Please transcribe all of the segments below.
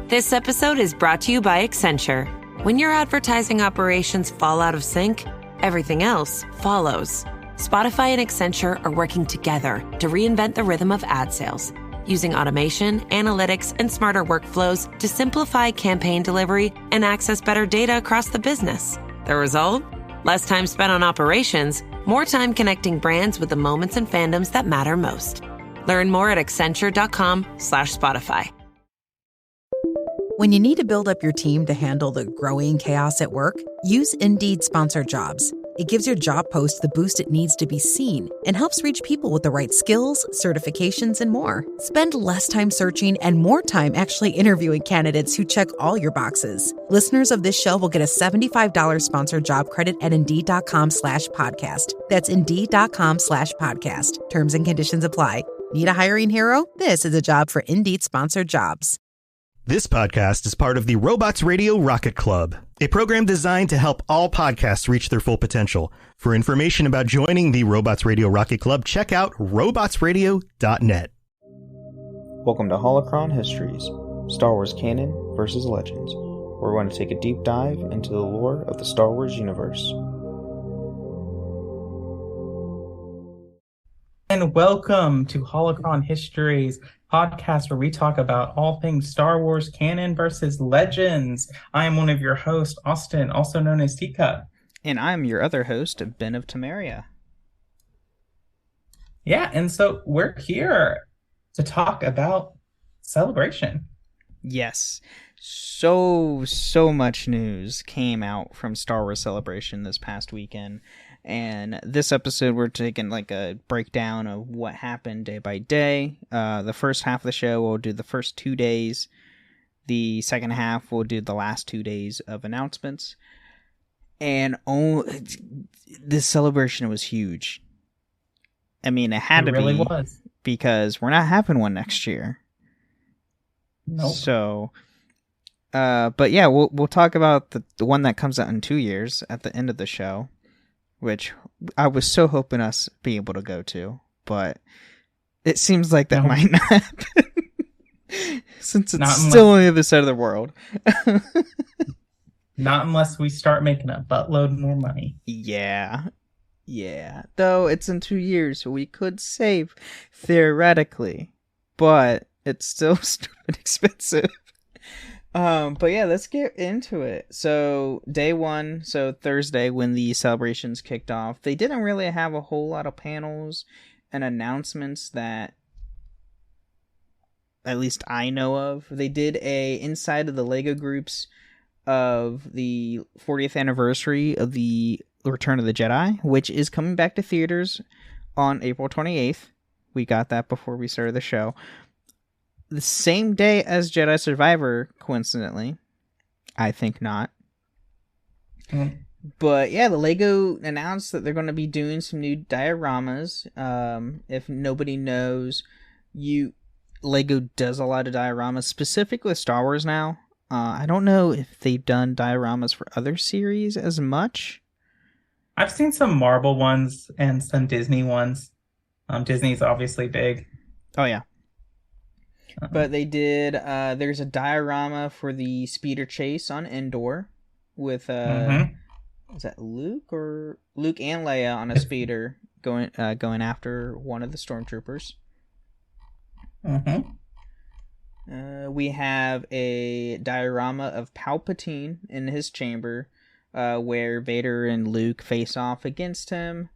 This episode is brought to you by Accenture. When your advertising operations fall out of sync, everything else follows. Spotify and Accenture are working together to reinvent the rhythm of ad sales, using automation, analytics, and smarter workflows to simplify campaign delivery and access better data across the business. The result? Less time spent on operations, more time connecting brands with the moments and fandoms that matter most. Learn more at accenture.com/Spotify. When you need to build up your team to handle the growing chaos at work, use Indeed Sponsored Jobs. It gives your job post the boost it needs to be seen and helps reach people with the right skills, certifications, and more. Spend less time searching and more time actually interviewing candidates who check all your boxes. Listeners of this show will get a $75 sponsored job credit at Indeed.com/podcast. That's Indeed.com/podcast. Terms and conditions apply. Need a hiring hero? This is a job for Indeed Sponsored Jobs. This podcast is part of the Robots Radio Rocket Club, a program designed to help all podcasts reach their full potential. For information about joining the Robots Radio Rocket Club, check out robotsradio.net. Welcome to Holocron Histories, Star Wars Canon versus Legends. We're going to take a deep dive into the lore of the Star Wars universe. And welcome to Holocron Histories, podcast where we talk about all things Star Wars canon versus legends. I am one of your hosts, Austin, also known as Teacup. And I'm your other host, Ben of Temeria. Yeah, and so we're here to talk about Celebration. Yes. So much news came out from Star Wars Celebration this past weekend. And this episode, we're taking like a breakdown of what happened day by day. The first half of the show, we'll do the first 2 days. The second half, we'll do the last 2 days of announcements. And this celebration was huge. I mean, it had to really be was. Because we're not having one next year. Nope. So, but yeah, we'll talk about the one that comes out in 2 years at the end of the show, which I was so hoping us be able to go to, but it seems like that might not happen since it's still on the other side of the world. Not unless we start making a buttload more money. Yeah. Though it's in 2 years, so we could save theoretically, but it's still stupid expensive. But yeah, let's get into it. So day one, so Thursday when the celebrations kicked off, they didn't really have a whole lot of panels and announcements that at least I know of. They did a inside of the LEGO groups of the 40th anniversary of the Return of the Jedi, which is coming back to theaters on April 28th. We got that before we started the show. The same day as Jedi Survivor, coincidentally. I think not. But yeah, the LEGO announced that they're going to be doing some new dioramas. If nobody knows, LEGO does a lot of dioramas, specifically with Star Wars now. I don't know if they've done dioramas for other series as much. I've seen some Marvel ones and some Disney ones. Disney's obviously big. Oh, yeah. But they did, there's a diorama for the speeder chase on Endor with, is that Luke and Leia on a speeder going after one of the stormtroopers. We have a diorama of Palpatine in his chamber, where Vader and Luke face off against him.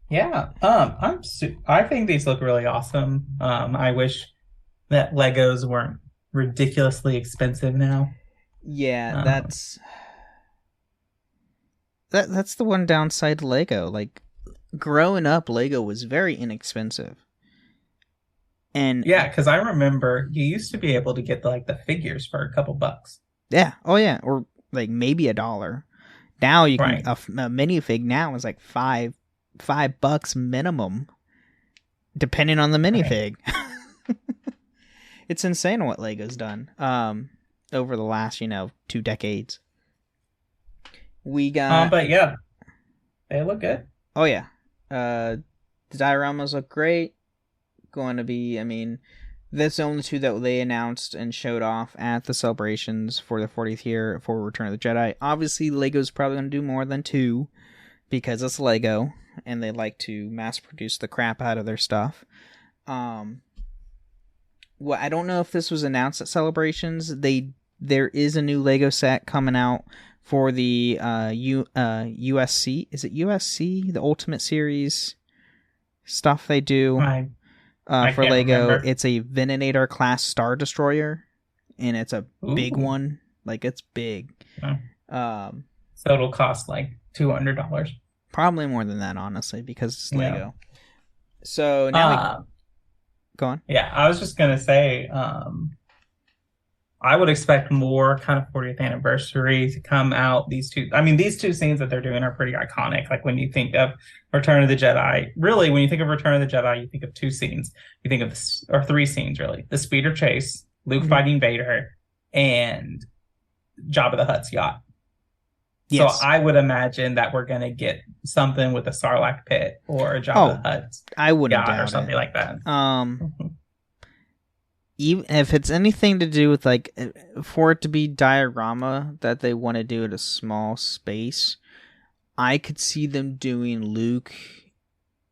Yeah, I think these look really awesome. I wish that Legos weren't ridiculously expensive now. Yeah, that's the one downside to Lego. Like, growing up, Lego was very inexpensive. And yeah, because I remember you used to be able to get like the figures for a couple bucks. Yeah, oh yeah, or like maybe $1. Now you can a minifig now is like $5 minimum, depending on the minifig. It's insane what Lego's done over the last 2 decades. We got but yeah, they look good. Oh yeah, the dioramas look great. going to be, that's the only two that they announced and showed off at the celebrations for the 40th year for Return of the Jedi. Obviously, Lego's probably going to do more than 2 because it's Lego and they like to mass produce the crap out of their stuff. Well, I don't know if this was announced at celebrations. There is a new Lego set coming out for the USC. Is it USC? The Ultimate Series stuff they do. I For can't Lego, remember. it's a Venator class Star Destroyer, and it's a big Ooh. one. Like, it's big. So it'll cost like $200. Probably more than that, honestly, because it's Yeah. Lego. So now go on. Yeah, I was just gonna say, I would expect more kind of 40th anniversary to come out. These two scenes that they're doing are pretty iconic. Like when you think of Return of the Jedi, really, when you think of Return of the Jedi, you think of 2 scenes. You think of or 3 scenes, really. The speeder chase, Luke fighting Vader, and Jabba the Hutt's yacht. Yes. So I would imagine that we're going to get something with a Sarlacc pit or a Jabba the Hutt's I wouldn't yacht doubt or something it. like that. Even if it's anything to do with, like, for it to be diorama that they want to do at a small space, I could see them doing Luke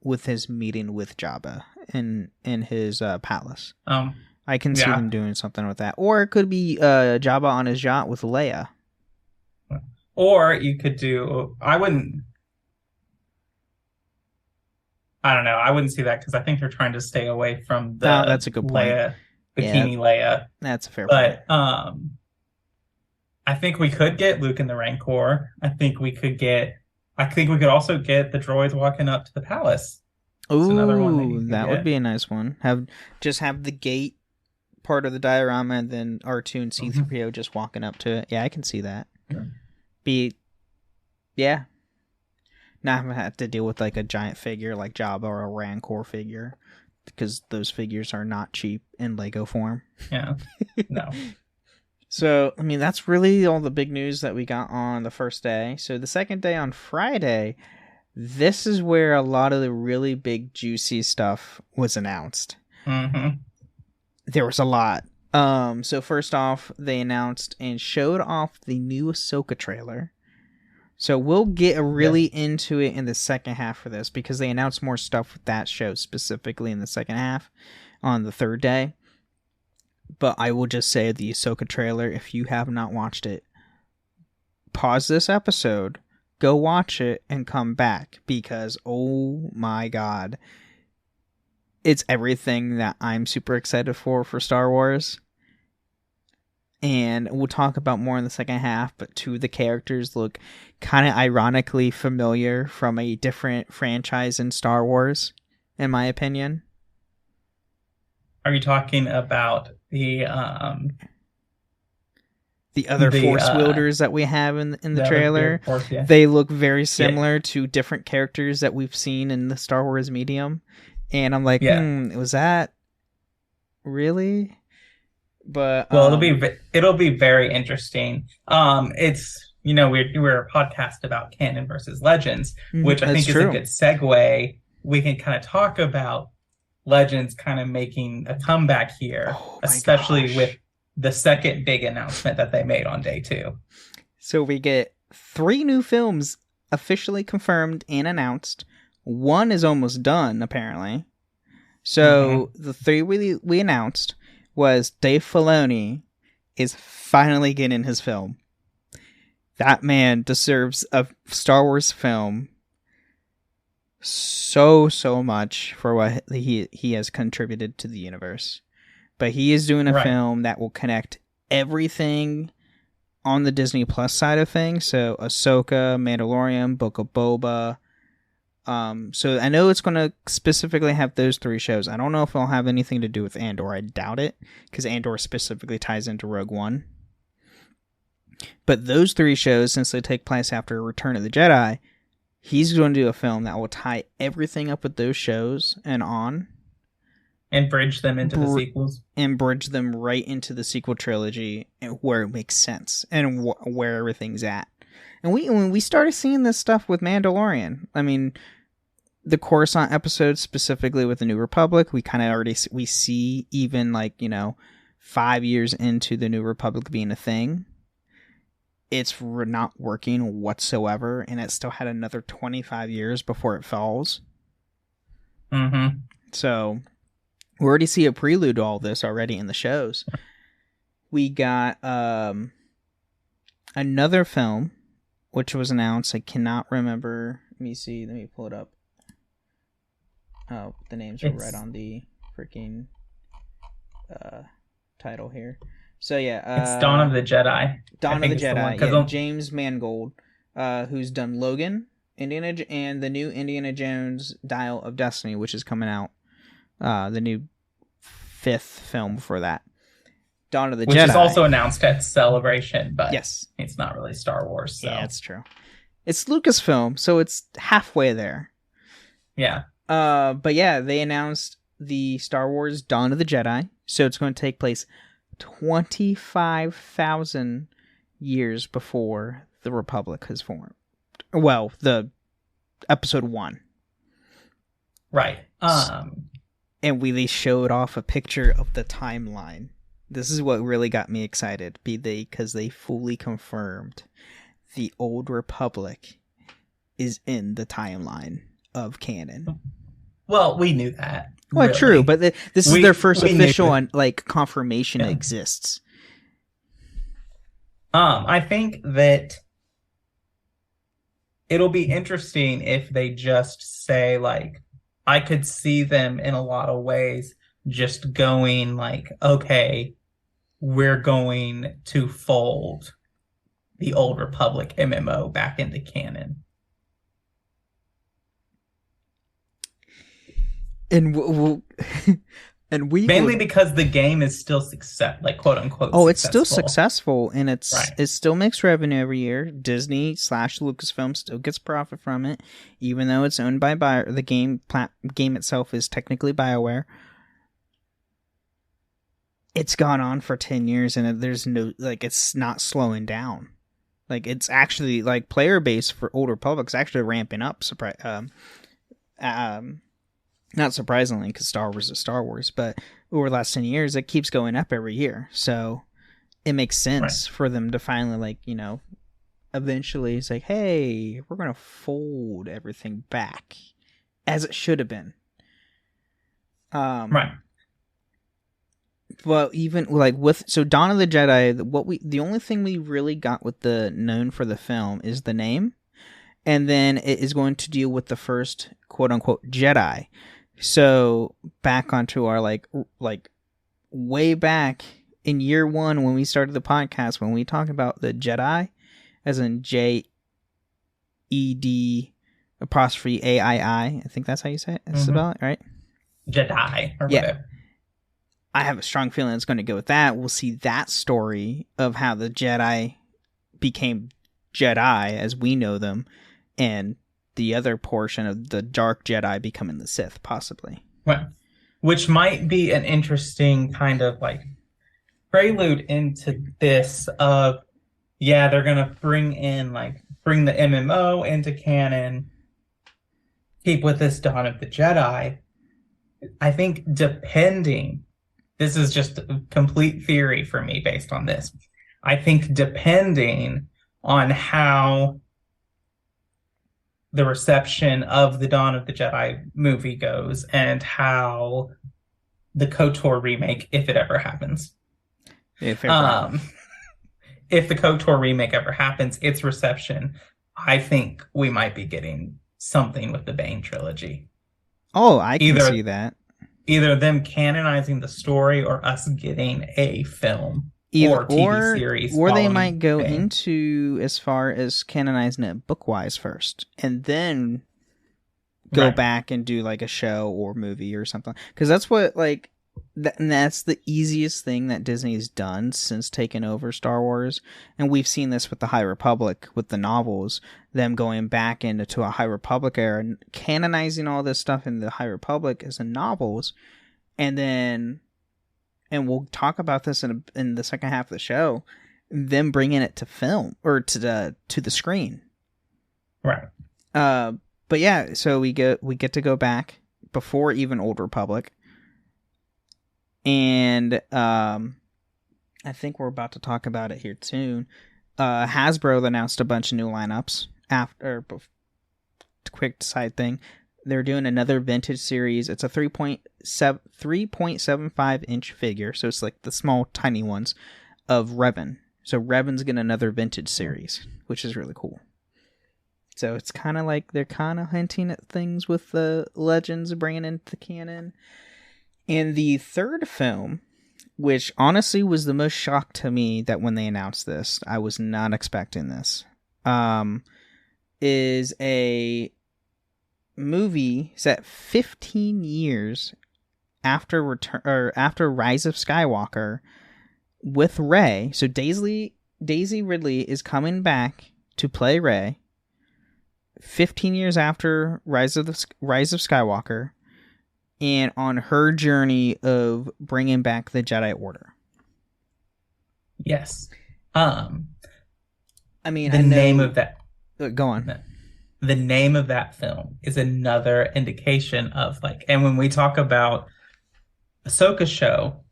with his meeting with Jabba in his palace. I can see them doing something with that. Or it could be Jabba on his yacht with Leia. Or you could do, I don't know. I wouldn't see that because I think they're trying to stay away from the that's a good point. Leia, bikini Leia. That's a fair point. But I think we could get Luke in the Rancor. I think we could also get the droids walking up to the palace. Ooh, that would be a nice one. Have the gate part of the diorama and then R2 and C-3PO just walking up to it. Yeah, I can see that. Yeah. Not have to deal with like a giant figure like Jabba or a Rancor figure, because those figures are not cheap in Lego form. Yeah. No. So, that's really all the big news that we got on the first day. So the second day, on Friday, this is where a lot of the really big juicy stuff was announced. There was a lot. So first off, they announced and showed off the new Ahsoka trailer. So we'll get really into it in the second half for this, because they announced more stuff with that show specifically in the second half on the third day. But I will just say the Ahsoka trailer, if you have not watched it, pause this episode, go watch it, and come back, because oh my god, it's everything that I'm super excited for Star Wars. And we'll talk about more in the second half, but 2 of the characters look kind of ironically familiar from a different franchise in Star Wars, in my opinion. Are you talking about the other Force wielders that we have in the trailer? Force, yeah. They look very similar to different characters that we've seen in the Star Wars medium. And I'm like, was that really? But well, it'll be very interesting. It's, we're a podcast about canon versus legends, which I think is a good segue. We can kind of talk about Legends kind of making a comeback here, especially with the second big announcement that they made on day 2. So we get 3 new films officially confirmed and announced. 1 is almost done, apparently. So the 3 we announced was Dave Filoni is finally getting his film. That man deserves a Star Wars film so much for what he has contributed to the universe. But he is doing a film that will connect everything on the Disney Plus side of things. So Ahsoka, Mandalorian, Book of Boba. So I know it's going to specifically have those 3 shows. I don't know if it'll have anything to do with Andor. I doubt it, because Andor specifically ties into Rogue One. But those 3 shows, since they take place after Return of the Jedi, he's going to do a film that will tie everything up with those shows and on. And bridge them into the sequels. And bridge them right into the sequel trilogy where it makes sense and where everything's at. And when we started seeing this stuff with Mandalorian, the Coruscant episode, specifically with the New Republic, we kind of already we see, even like, 5 years into the New Republic being a thing, it's not working whatsoever, and it still had another 25 years before it falls. Mm-hmm. So we already see a prelude to all this already in the shows. We got another film, which was announced. I cannot remember. Let me see. Let me pull it up. Oh, the names are right on the freaking title here. So yeah, it's Dawn of the Jedi. Dawn of the Jedi. Yeah, James Mangold, who's done Logan, and the new Indiana Jones Dial of Destiny, which is coming out, the new 5th film for that. Dawn of the Jedi, which is also announced at Celebration, but yes, it's not really Star Wars. So. Yeah, that's true. It's Lucasfilm, so it's halfway there. Yeah. But yeah, they announced the Star Wars Dawn of the Jedi, so it's going to take place 25,000 years before the Republic has formed. Well, the episode 1. Right. And they showed off a picture of the timeline. This is what really got me excited, because they fully confirmed the Old Republic is in the timeline of canon. Well, we knew that. Well, really. True, but this is their first official confirmation exists. I think that it'll be interesting if they just say, like, I could see them in a lot of ways just going like, okay, we're going to fold the Old Republic MMO back into canon. And we mainly because the game is still quote unquote. Oh, it's still successful, and it still makes revenue every year. Disney / Lucasfilm still gets profit from it, even though it's owned by the game itself is technically BioWare. It's gone on for 10 years, and there's no it's not slowing down. It's actually player base for Old Republic's actually ramping up. Not surprisingly, because Star Wars is Star Wars, but over the last 10 years, it keeps going up every year. So it makes sense for them to finally, eventually it's like, hey, we're going to fold everything back as it should have been. Right. Well, even so Dawn of the Jedi, the only thing we really got with the known for the film is the name. And then it is going to deal with the first quote unquote Jedi. So back onto our way back in year 1 when we started the podcast, when we talked about the Jedi, as in JED apostrophe AII, I think that's how you say it. It's about it, right? Jedi or whatever. I have a strong feeling it's going to go with that. We'll see that story of how the Jedi became Jedi as we know them, and the other portion of the Dark Jedi becoming the Sith, possibly. Right. Which might be an interesting kind of prelude into this of, they're going to bring the MMO into canon, keep with this Dawn of the Jedi. I think this is just a complete theory for me based on this. I think depending on how the reception of the Dawn of the Jedi movie goes and how the KOTOR remake, if it ever happens. If the KOTOR remake ever happens, its reception, I think we might be getting something with the Bane trilogy. Oh, I can see that. Either them canonizing the story or us getting a film or TV series. Or they might go into as far as canonizing it book-wise first, and then go back and do a show or movie or something. Because that's what, and that's the easiest thing that Disney's done since taking over Star Wars. And we've seen this with the High Republic, with the novels, them going back into a High Republic era and canonizing all this stuff in the High Republic as in novels. And we'll talk about this in the second half of the show, them bringing it to film or to the screen. Right. But yeah, so we get to go back before even Old Republic, and I think we're about to talk about it here soon. Hasbro announced a bunch of new lineups after. Quick side thing, they're doing another vintage series. It's a 3.75 inch figure, so it's like the small tiny ones of Revan. So Revan's getting another vintage series, which is really cool. So it's kind of like they're kind of hinting at things with the Legends bringing into the canon. And the third film, which honestly was the most shock to me, that when they announced this, I was not expecting this, is a movie set 15 years after Rise of Skywalker with Rey. So Daisy Ridley is coming back to play Rey 15 years after Rise of Skywalker, and on her journey of bringing back the Jedi Order. Yes. I mean, the name of that. Go on. The name of that film is another indication of like, and when we talk about Ahsoka show,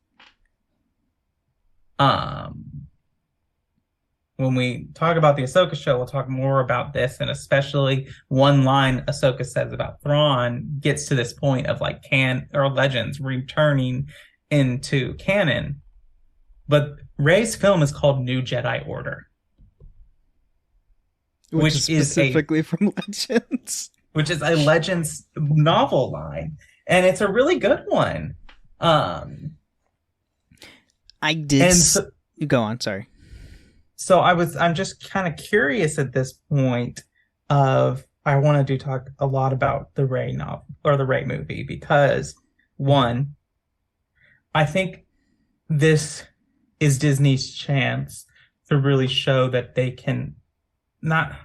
when we talk about the Ahsoka show, we'll talk more about this, and especially one line Ahsoka says about Thrawn gets to this point of like Legends returning into canon. But Rey's film is called New Jedi Order. Which is specifically from Legends. Which is a Legends novel line. And it's a really good one. I did... Go on, sorry. So I'm just kind of curious at this point of... I want to talk a lot about the Rey novel, or the Rey movie, because, one, I think this is Disney's chance to really show that they can... I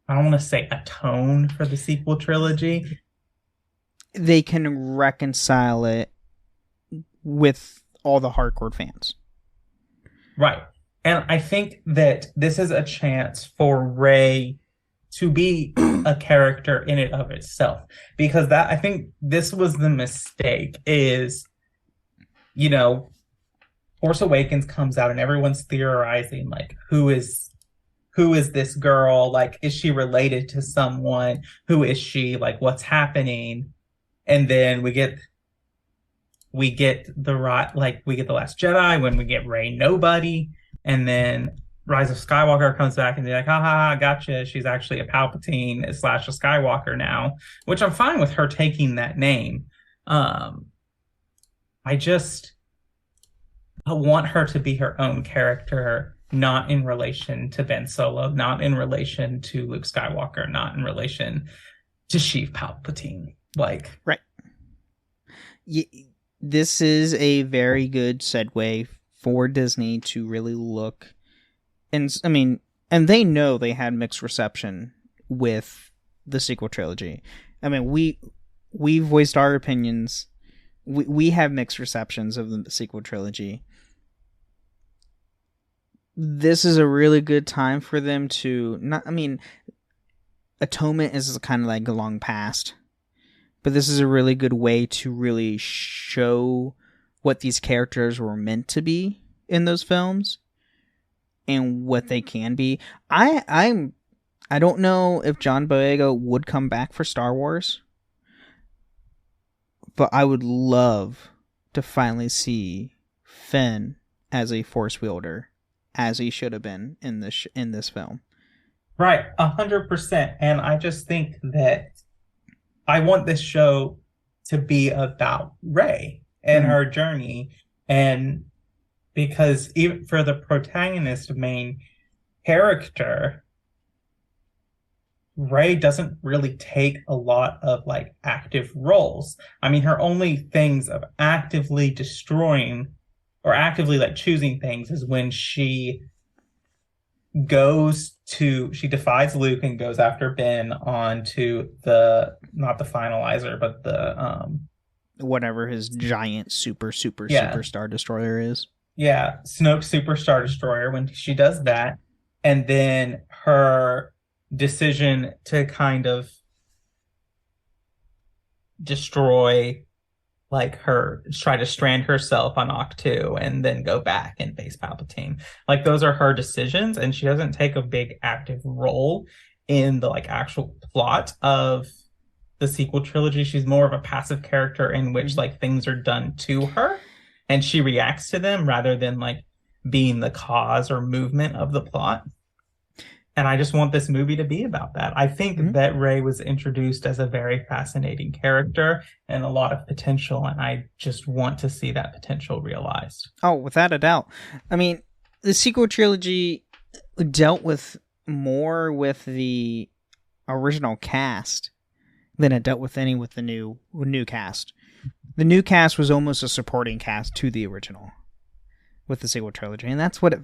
don't want to say atone for the sequel trilogy. They can reconcile it with all the hardcore fans. Right. And I think that this is a chance for Rey to be a character in and of itself. Because I think this was the mistake is, Force Awakens comes out and everyone's theorizing, like, who is this girl? Like, is she related to someone? Who is she? Like, what's happening? And then we get The Last Jedi, when we get Rey Nobody, and then Rise of Skywalker comes back and they're like, ha, gotcha. She's actually a Palpatine / a Skywalker now, which I'm fine with her taking that name. I want her to be her own character, not in relation to Ben Solo, not in relation to Luke Skywalker, not in relation to Sheev Palpatine. Like, right. This is a very good segue for Disney to really look, and they know they had mixed reception with the sequel trilogy. I mean, we voiced our opinions. We have mixed receptions of the sequel trilogy. This is a really good time for them to Atonement is kind of like a long past, but this is a really good way to really show what these characters were meant to be in those films and what they can be. I don't know if John Boyega would come back for Star Wars, but I would love to finally see Finn as a Force wielder, as he should have been in this film. Right, 100%. And I just think that I want this show to be about Rey and her journey, and because even for the protagonist main character, Rey doesn't really take a lot of like active roles. I mean, her only things of actively destroying or actively like choosing things is when she defies Luke and goes after Ben onto not the finalizer, but the whatever his giant super Star Destroyer is. Yeah, Snoke Super Star Destroyer, when she does that, and then her decision to kind of destroy like try to strand herself on Octu and then go back and face Palpatine. Like those are her decisions, and she doesn't take a big active role in the like actual plot of the sequel trilogy. She's more of a passive character in which like things are done to her and she reacts to them rather than like being the cause or movement of the plot. And I just want this movie to be about that. I think that Rey was introduced as a very fascinating character and a lot of potential, and I just want to see that potential realized. Oh, without a doubt. I mean, the sequel trilogy dealt with more with the original cast than it dealt with any with the new cast. The new cast was almost a supporting cast to the original with the sequel trilogy, and that's what it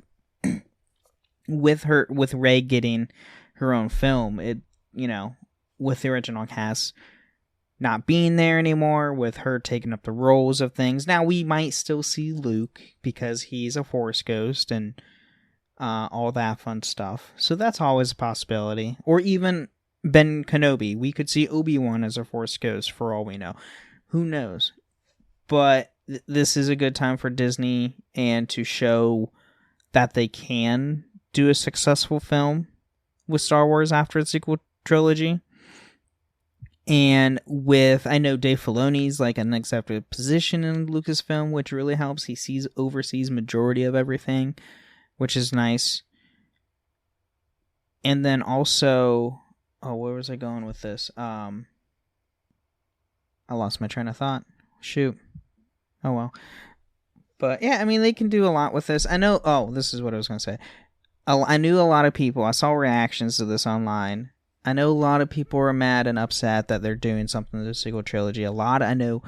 with Rey getting her own film, it, you know, with the original cast not being there anymore, with her taking up the roles of things. Now we might still see Luke because he's a Force ghost and all that fun stuff. So that's always a possibility. Or even Ben Kenobi. We could see Obi-Wan as a Force ghost for all we know. Who knows? But this is a good time for Disney and to show that they can do a successful film with Star Wars after the sequel trilogy. And with, I know Dave Filoni's like an executive position in Lucasfilm, which really helps. He oversees majority of everything, which is nice. And then also, where was I going with this? I lost my train of thought. Shoot. Oh well. But yeah, I mean, they can do a lot with this. I know, this is what I was going to say. I knew a lot of people, I saw reactions to this online. I know a lot of people are mad and upset that they're doing something to the sequel trilogy. A lot of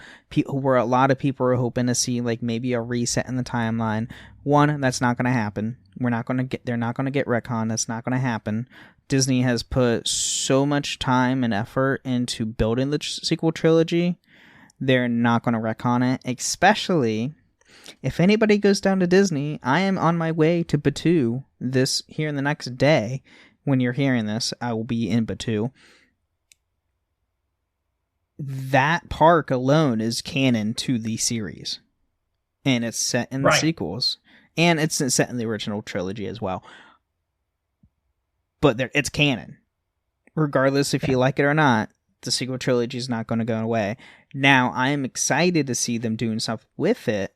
people are hoping to see like maybe a reset in the timeline. One, that's not going to happen. They're not going to get retcon. That's not going to happen. Disney has put so much time and effort into building the sequel trilogy. They're not going to retcon it, especially if anybody goes down to Disney. I am on my way to Batuu this here in the next day. When you're hearing this, I will be in Batuu. That park alone is canon to the series. And it's set in the sequels. And it's set in the original trilogy as well. But it's canon. Regardless if you like it or not, the sequel trilogy is not going to go away. Now, I am excited to see them doing stuff with it,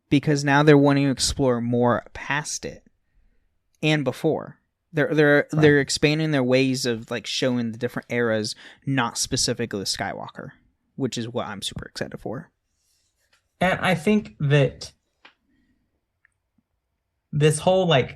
because now they're wanting to explore more past it and before. They're expanding their ways of like showing the different eras, not specifically Skywalker, which is what I'm super excited for. And I think that this whole I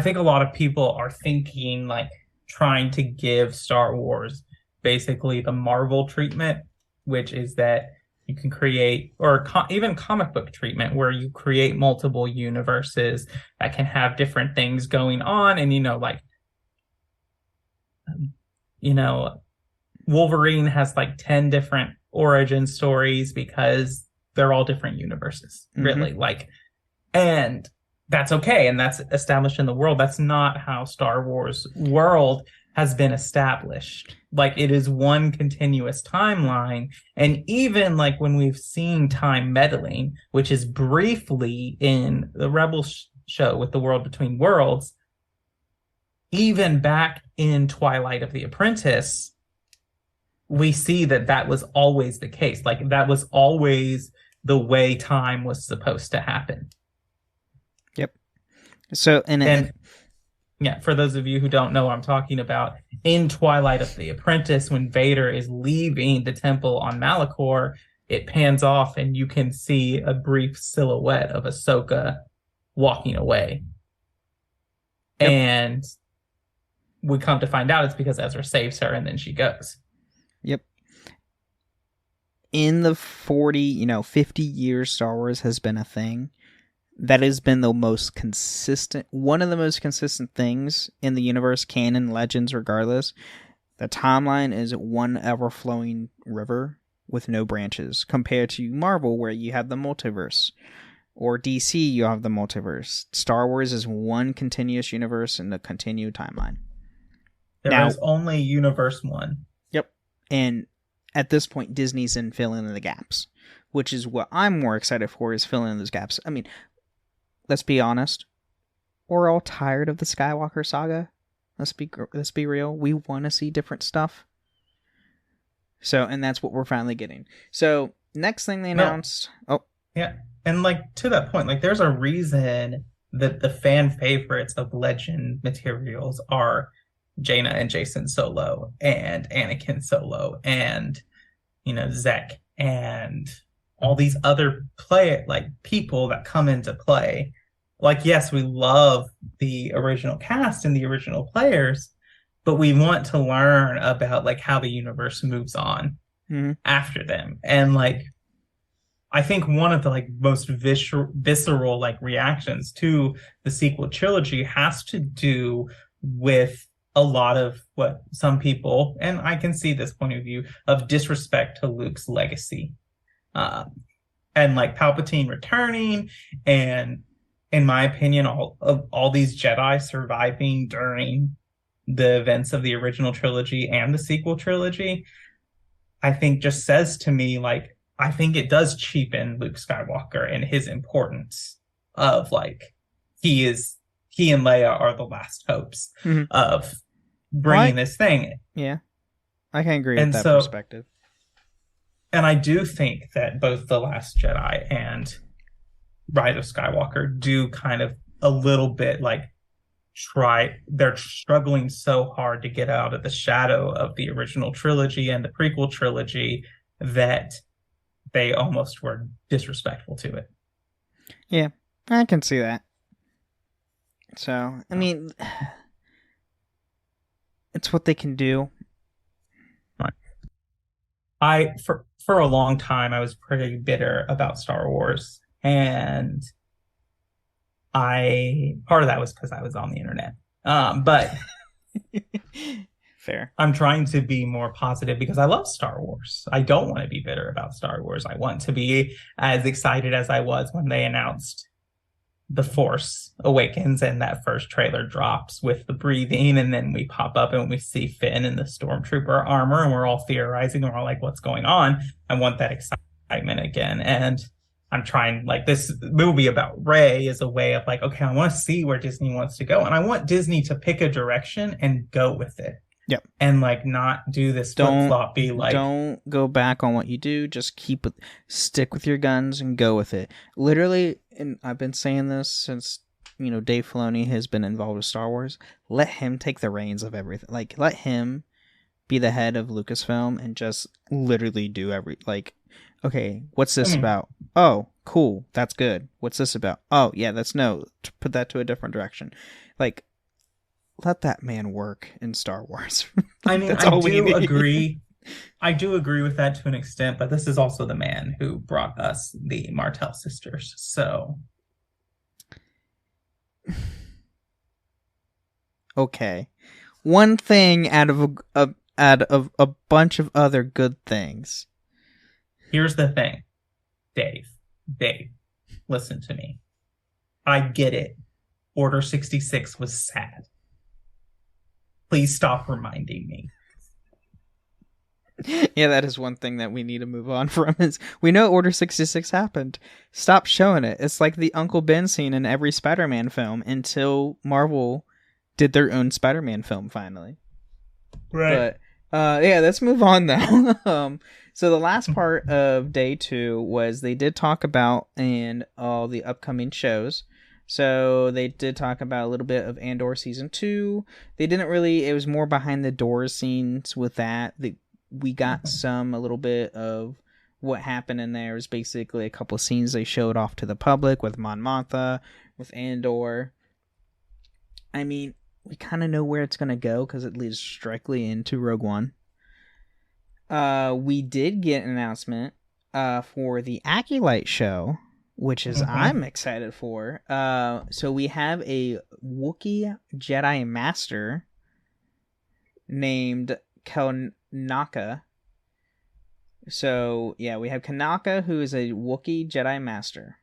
think a lot of people are thinking like trying to give Star Wars basically the Marvel treatment, which is that you can create, or even comic book treatment, where you create multiple universes that can have different things going on. And, Wolverine has like 10 different origin stories because they're all different universes, really. And that's okay. And that's established in the world. That's not how Star Wars world has been established. Like, it is one continuous timeline. And even like when we've seen time meddling, which is briefly in the Rebels show with the World Between Worlds, even back in Twilight of the Apprentice, we see that was always the case. Like, that was always the way time was supposed to happen. Yep. So, yeah, for those of you who don't know what I'm talking about, in Twilight of the Apprentice, when Vader is leaving the temple on Malachor, it pans off and you can see a brief silhouette of Ahsoka walking away. Yep. And we come to find out it's because Ezra saves her and then she goes. Yep. In the 50 years Star Wars has been a thing, that has been the most consistent, one of the most consistent things in the universe, canon, legends, regardless. The timeline is one ever-flowing river with no branches, compared to Marvel, where you have the multiverse. Or DC, you have the multiverse. Star Wars is one continuous universe in a continued timeline. There is only Universe 1. Yep. And at this point, Disney's in filling in the gaps, which is what I'm more excited for, is filling in those gaps. I mean, let's be honest. We're all tired of the Skywalker saga. Let's be real. We want to see different stuff. So, and that's what we're finally getting. So, next thing they announced... Yeah, and like, to that point, like, there's a reason that the fan favorites of Legend materials are Jaina and Jason Solo, and Anakin Solo, and, you know, Zek, and all these other people that come into play. Like, yes, we love the original cast and the original players, but we want to learn about, like, how the universe moves on after them. And, like, I think one of the, like, most visceral like reactions to the sequel trilogy has to do with a lot of what some people, and I can see this point of view, of disrespect to Luke's legacy, and like Palpatine returning, and in my opinion, all these Jedi surviving during the events of the original trilogy and the sequel trilogy, I think just says to me, like, I think it does cheapen Luke Skywalker and his importance of, like, he and Leia are the last hopes of bringing this thing. Yeah, I can agree with that perspective. And I do think that both The Last Jedi and Rise of Skywalker do kind of a little bit, like, they're struggling so hard to get out of the shadow of the original trilogy and the prequel trilogy that they almost were disrespectful to it. Yeah, I can see that. So, I mean, it's what they can do. Right. For a long time, I was pretty bitter about Star Wars, and part of that was because I was on the internet. But fair. I'm trying to be more positive because I love Star Wars. I don't want to be bitter about Star Wars. I want to be as excited as I was when they announced The Force Awakens and that first trailer drops with the breathing, and then we pop up and we see Finn in the Stormtrooper armor, and we're all theorizing, and we're all like, what's going on? I want that excitement again. And I'm trying, like, this movie about Rey is a way of, like, okay, I want to see where Disney wants to go, and I want Disney to pick a direction and go with it. Yep. And, like, not do this flip-floppy, like... Don't go back on what you do. Just stick with your guns and go with it. Literally, and I've been saying this since, you know, Dave Filoni has been involved with Star Wars. Let him take the reins of everything. Like, let him be the head of Lucasfilm and just literally do okay, what's this about? Oh, cool. That's good. What's this about? Oh, yeah, put that to a different direction. Like, let that man work in Star Wars. I mean, I do agree. I do agree with that to an extent, but this is also the man who brought us the Martell sisters. So, okay, one thing out of a bunch of other good things. Here's the thing, Dave, listen to me. I get it. Order 66 was sad. Please stop reminding me. Yeah, that is one thing that we need to move on from. Is we know Order 66 happened. Stop showing it. It's like the Uncle Ben scene in every Spider-Man film until Marvel did their own Spider-Man film finally. Right. But yeah, let's move on though. So the last part of day 2 was they did talk about all the upcoming shows. So they did talk about a little bit of Andor Season 2. They didn't really, it was more behind the doors scenes with that. We got a little bit of what happened in there. It was basically a couple of scenes they showed off to the public with Mon Mothma, with Andor. I mean, we kind of know where it's going to go because it leads directly into Rogue One. We did get an announcement for the Acolyte show, which is I'm excited for. So we have a Wookiee Jedi Master named Kanaka. So yeah, we have Kanaka, who is a Wookiee Jedi Master,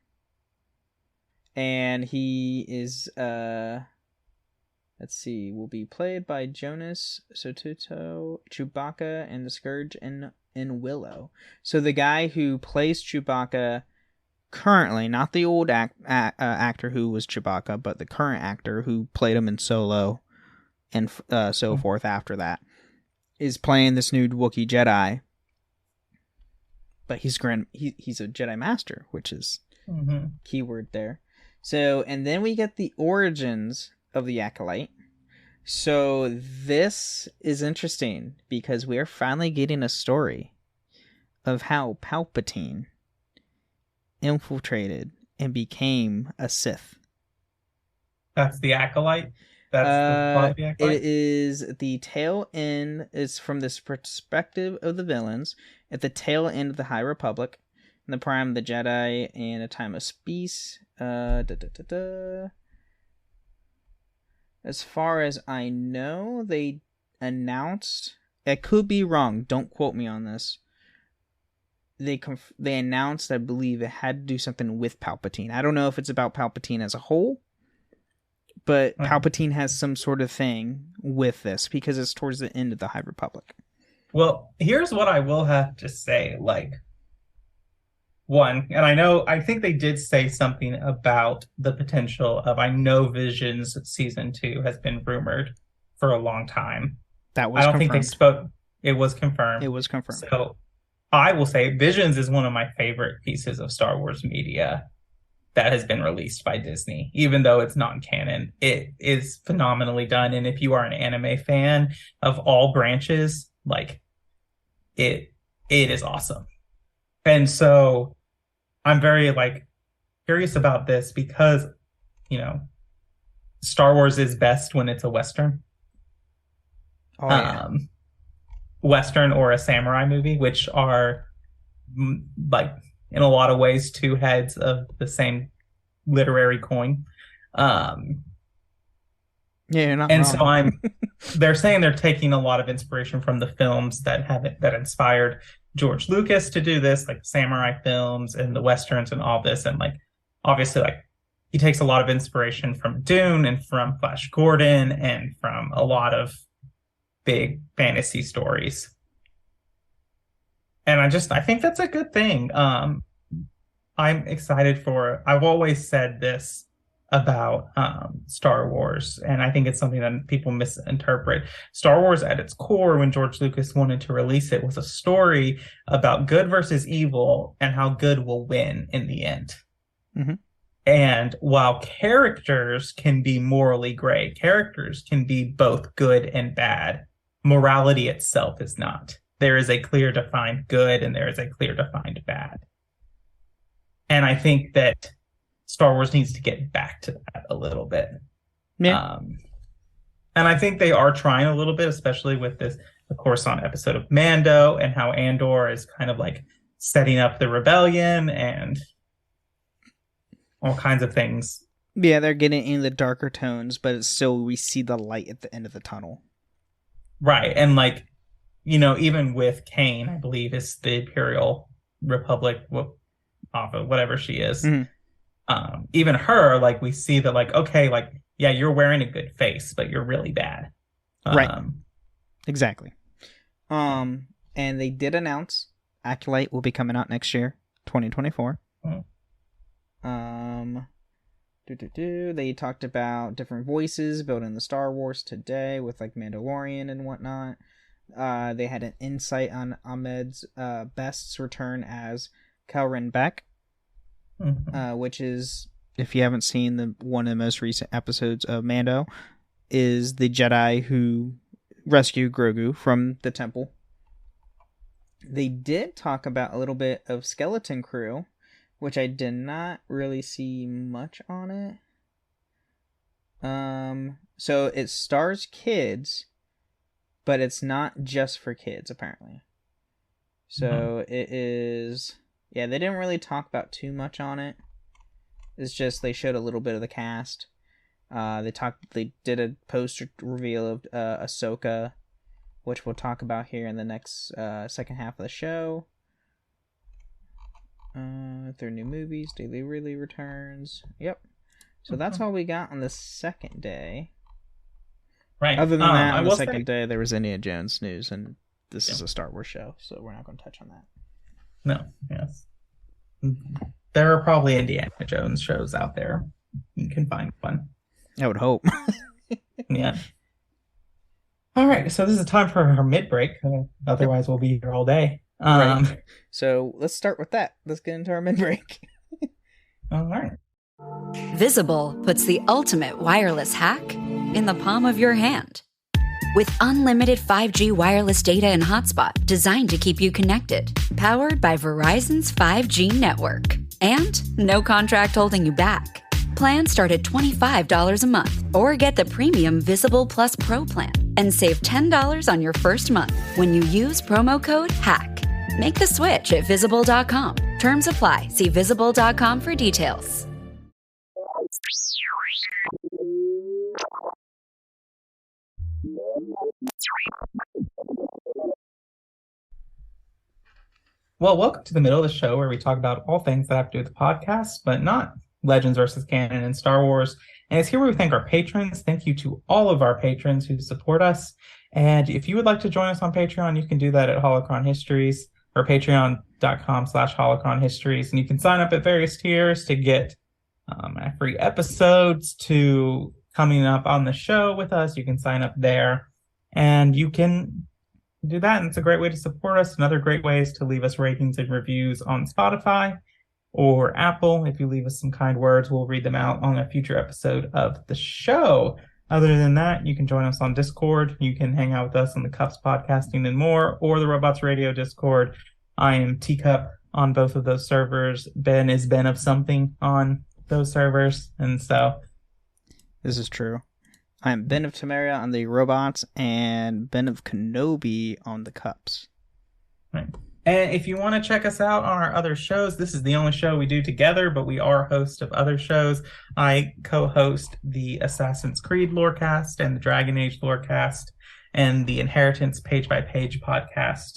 and he is let's see, will be played by Jonas Sotuto, Chewbacca, and the Scourge in in Willow. So the guy who plays Chewbacca currently, not the old actor who was Chewbacca, but the current actor who played him in Solo and so forth after that, is playing this new Wookiee Jedi. But he's a Jedi Master, which is keyword there. So, and then we get the origins of the Acolyte. So this is interesting because we are finally getting a story of how Palpatine infiltrated and became a Sith. That's the Acolyte? That's the plot of the Acolyte? It is the tail end. It's from this perspective of the villains at the tail end of the High Republic, in the prime of the Jedi, and a time of peace. As far as I know, they announced. I could be wrong. Don't quote me on this. They announced, I believe, it had to do something with Palpatine. I don't know if it's about Palpatine as a whole, but Palpatine has some sort of thing with this because it's towards the end of the High Republic. Well, here's what I will have to say. Like, one, and I think they did say something about the potential of, I know Visions season 2 has been rumored for a long time. That was I don't confirmed. think they spoke. It was confirmed. It was confirmed. So I will say Visions is one of my favorite pieces of Star Wars media that has been released by Disney, even though it's non-canon. It is phenomenally done. And if you are an anime fan of all branches, like it is awesome. And so I'm very curious about this because, Star Wars is best when it's a Western. Oh, yeah. Western or a samurai movie, which are in a lot of ways two heads of the same literary coin. Yeah, you're not and wrong. So they're saying they're taking a lot of inspiration from the films that inspired George Lucas to do this, like samurai films and the Westerns and all this. And obviously he takes a lot of inspiration from Dune and from Flash Gordon and from a lot of big fantasy stories. And I think that's a good thing. I'm excited I've always said this about Star Wars, and I think it's something that people misinterpret. Star Wars at its core, when George Lucas wanted to release it, was a story about good versus evil and how good will win in the end. Mm-hmm. And while characters can be morally gray, characters can be both good and bad, morality itself is not. There is a clear defined good and there is a clear defined bad. And I think that Star Wars needs to get back to that a little bit. Yeah. And I think they are trying a little bit, especially with this, of course, on episode of Mando and how Andor is kind of setting up the rebellion and all kinds of things. Yeah, they're getting in the darker tones, but it's still, we see the light at the end of the tunnel. Right. And even with Kane, I believe is the Imperial Republic, whatever she is. Mm-hmm. Even her, we see that, okay, yeah, you're wearing a good face, but you're really bad. Right. Exactly. And they did announce Acolyte will be coming out next year, 2024. They talked about different voices built in the Star Wars today with Mandalorian and whatnot. They had an insight on Ahmed's Best's return as Kelren Beck, which is, if you haven't seen one of the most recent episodes of Mando, is the Jedi who rescued Grogu from the temple. They did talk about a little bit of Skeleton Crew, which I did not really see much on it. So it stars kids, but it's not just for kids, apparently. So it is... Yeah, they didn't really talk about too much on it. It's just they showed a little bit of the cast. They did a poster reveal of Ahsoka, which we'll talk about here in the next second half of the show. Their new movies, daily really returns. Yep. So that's all we got on the second day. Right. Other than that, on the second day, there was Indiana Jones news and this is a Star Wars show, so we're not going to touch on that. No, yes. There are probably Indiana Jones shows out there. You can find one. I would hope. Yeah. All right, so this is time for our mid-break. Otherwise, we'll be here all day. Right. So let's start with that. Let's get into our mid-break. All right. Visible puts the ultimate wireless hack in the palm of your hand. With unlimited 5G wireless data and hotspot designed to keep you connected, powered by Verizon's 5G network. And no contract holding you back. Plans start at $25 a month, or get the premium Visible Plus Pro plan and save $10 on your first month when you use promo code HACK. Make the switch at Visible.com. Terms apply. See Visible.com for details. Well, welcome to the middle of the show where we talk about all things that have to do with the podcast, but not Legends versus Canon and Star Wars. And it's here where we thank our patrons. Thank you to all of our patrons who support us. And if you would like to join us on Patreon, you can do that at Holocron Histories or patreon.com/Holocron Histories. And you can sign up at various tiers to get free episodes, to coming up on the show with us. You can sign up there and you can do that. And it's a great way to support us. Another great way is to leave us ratings and reviews on Spotify or Apple. If you leave us some kind words, we'll read them out on a future episode of the show. Other than that, you can join us on Discord. You can hang out with us on the Cups Podcasting and More, or the Robots Radio Discord. I am Teacup on both of those servers. Ben is Ben of Something on those servers. And so this is true. I'm Ben of Temeria on the Robots and Ben of Kenobi on the Cups. Right. And if you want to check us out on our other shows, this is the only show we do together, but we are hosts of other shows. I co-host the Assassin's Creed Lorecast and the Dragon Age Lorecast and the Inheritance Page by Page podcast.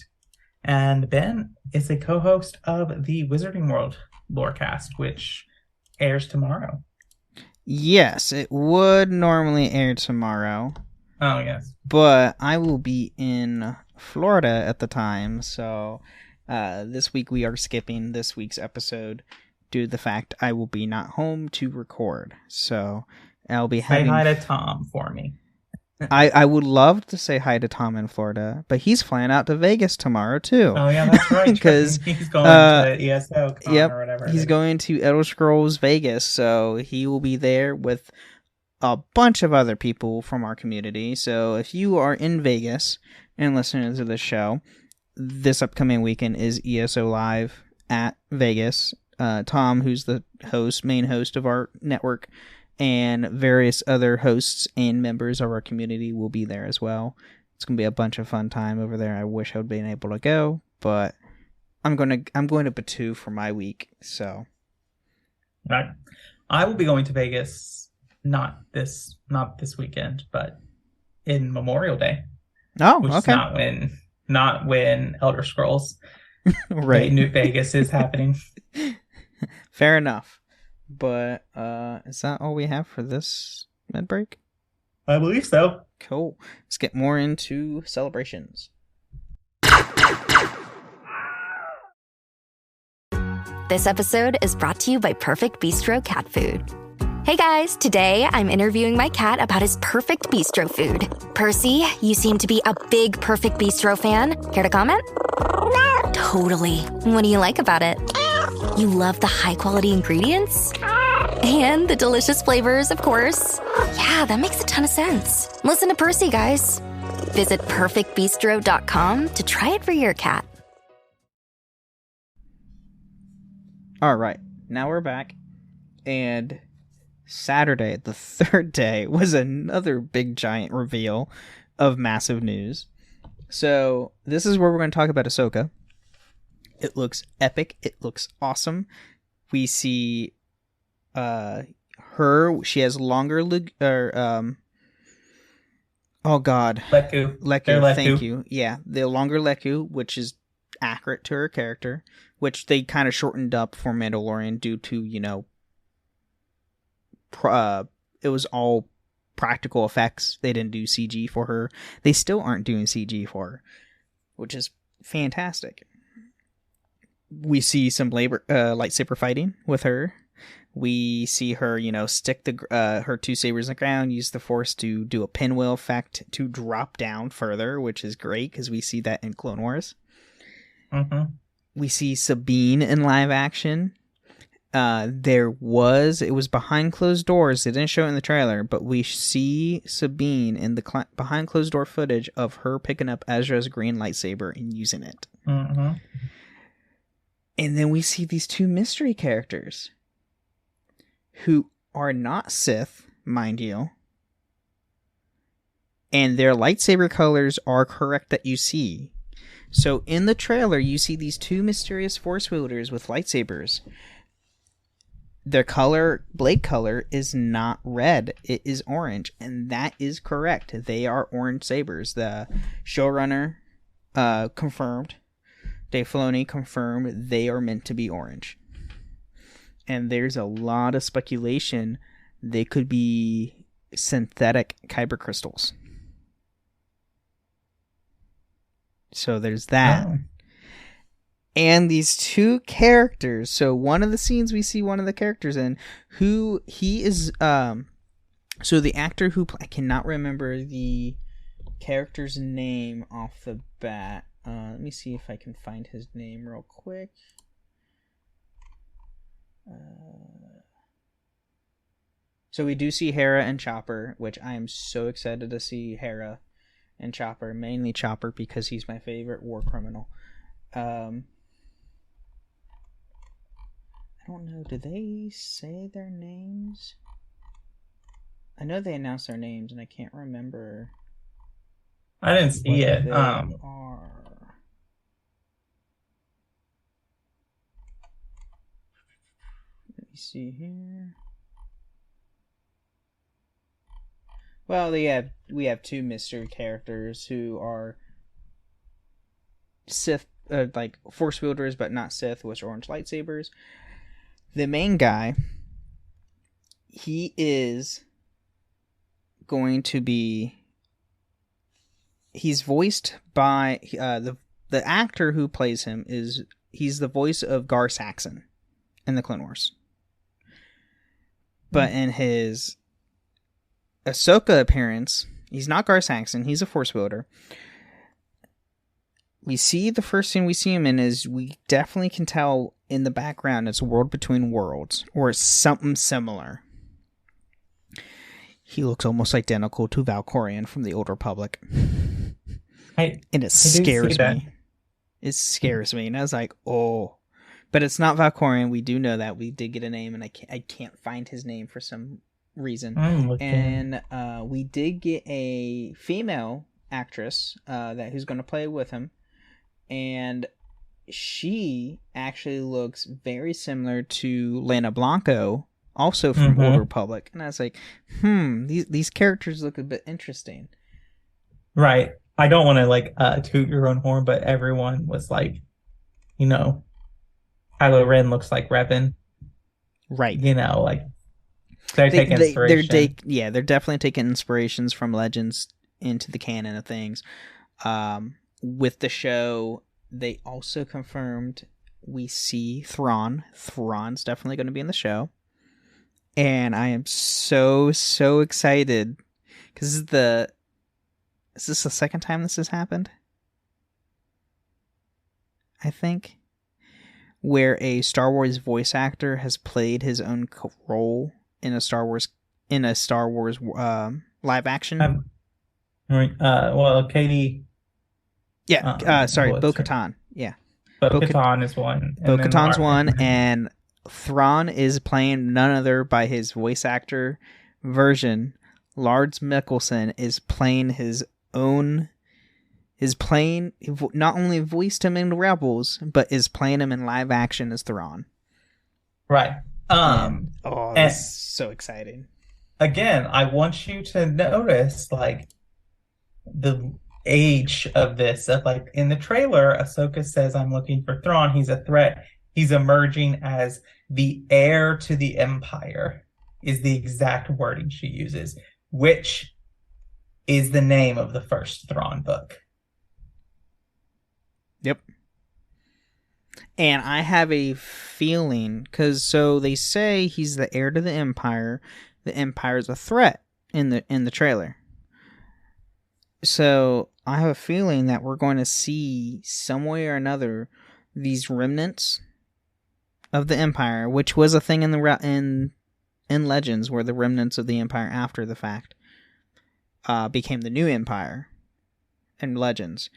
And Ben is a co-host of the Wizarding World Lorecast, which airs tomorrow. Yes, it would normally air tomorrow. Oh, yes. But I will be in Florida at the time, so this week we are skipping this week's episode due to the fact I will be not home to record. So I'll be Say hi to Tom for me. I would love to say hi to Tom in Florida, but he's flying out to Vegas tomorrow too. Oh yeah, that's right. Because he's going to ESO Con or whatever. He's going to Elder Scrolls Vegas, so he will be there with a bunch of other people from our community. So if you are in Vegas and listening to the show, this upcoming weekend is ESO Live at Vegas. Tom, who's the main host of our network, and various other hosts and members of our community will be there as well. It's gonna be a bunch of fun time over there. I wish I'd been able to go, but I'm going to Batu for my week. So, right, I will be going to Vegas not this weekend, but in Memorial Day. Oh, which okay. Is not when Elder Scrolls right, New Vegas is happening. Fair enough. But is that all we have for this med break? I believe so. Cool. Let's get more into celebrations. This episode is brought to you by Perfect Bistro Cat Food. Hey guys, today I'm interviewing my cat about his Perfect Bistro food. Percy, you seem to be a big Perfect Bistro fan. Care to comment? Totally. What do you like about it? You love the high-quality ingredients? And the delicious flavors, of course. Yeah, that makes a ton of sense. Listen to Percy, guys. Visit perfectbistro.com to try it for your cat. All right, now we're back. And Saturday, the third day, was another big giant reveal of massive news. So this is where we're going to talk about Ahsoka. It looks epic. It looks awesome. We see her. She has longer oh god. Leku. Thank you. Yeah, the longer Leku, which is accurate to her character, which they kind of shortened up for Mandalorian due to, it was all practical effects. They didn't do CG for her. They still aren't doing CG for her. which is fantastic. We see some lightsaber fighting with her. We see her, stick her two sabers in the ground, use the Force to do a pinwheel effect to drop down further, which is great because we see that in Clone Wars. Mm-hmm. We see Sabine in live action. It was behind closed doors. They didn't show it in the trailer, but we see Sabine in the behind closed door footage of her picking up Ezra's green lightsaber and using it. Mm-hmm. And then we see these two mystery characters who are not Sith, mind you. And their lightsaber colors are correct that you see. So in the trailer, you see these two mysterious Force wielders with lightsabers. Their blade color is not red. It is orange. And that is correct. They are orange sabers. The showrunner confirmed. Dave Filoni confirmed they are meant to be orange. And there's a lot of speculation they could be synthetic kyber crystals. So there's that. Oh. And these two characters. So one of the scenes we see one of the characters in, who he is. So the actor who I cannot remember the character's name off the bat. Let me see if I can find his name real quick. So we do see Hera and Chopper, which I am so excited to see Hera and Chopper, mainly Chopper because he's my favorite war criminal. I don't know, did they say their names? I know they announced their names and I can't remember. I didn't see it. Are. Let me see here. Well, we have two mystery characters who are Sith, like Force wielders, but not Sith, with orange lightsabers. The main guy, he is going to be. He's voiced by the actor who plays him he's the voice of Gar Saxon in the Clone Wars. But in his Ahsoka appearance, he's not Gar Saxon, he's a Force wielder. We see the first scene we see him in is we definitely can tell in the background it's a world between worlds, or it's something similar. He looks almost identical to Valkorion from the Old Republic. And it scares me. It scares me. And I was like, oh. But it's not Valkorion. We do know that. We did get a name, and I can't find his name for some reason. And we did get a female actress who's going to play with him. And she actually looks very similar to Lena Blanco, also from Old Republic. And I was like, these characters look a bit interesting. Right. I don't want to toot your own horn, but everyone was like, Kylo Ren looks like Revan. Right. They're taking inspiration. They're definitely taking inspirations from Legends into the canon of things. With the show, they also confirmed we see Thrawn. Thrawn's definitely going to be in the show. And I am so excited because is this the second time this has happened? I think. Where a Star Wars voice actor has played his own role in a Star Wars live action. Katie. Yeah, Bo-Katan. Yeah. Bo-Katan is one. Bo-Katan's one, and Thrawn is playing none other by his voice actor version. Lars Mikkelsen is playing his own. Not only voiced him in Rebels, but is playing him in live action as Thrawn. Right. That's so exciting. Again, I want you to notice the age of this. In the trailer, Ahsoka says, "I'm looking for Thrawn. He's a threat. He's emerging as the heir to the Empire," is the exact wording she uses, which is the name of the first Thrawn book. And I have a feeling, because so they say he's the heir to the Empire. The Empire is a threat in the trailer. So I have a feeling that we're going to see some way or another these remnants of the Empire, which was a thing in Legends, where the remnants of the Empire after the fact became the new Empire in Legends,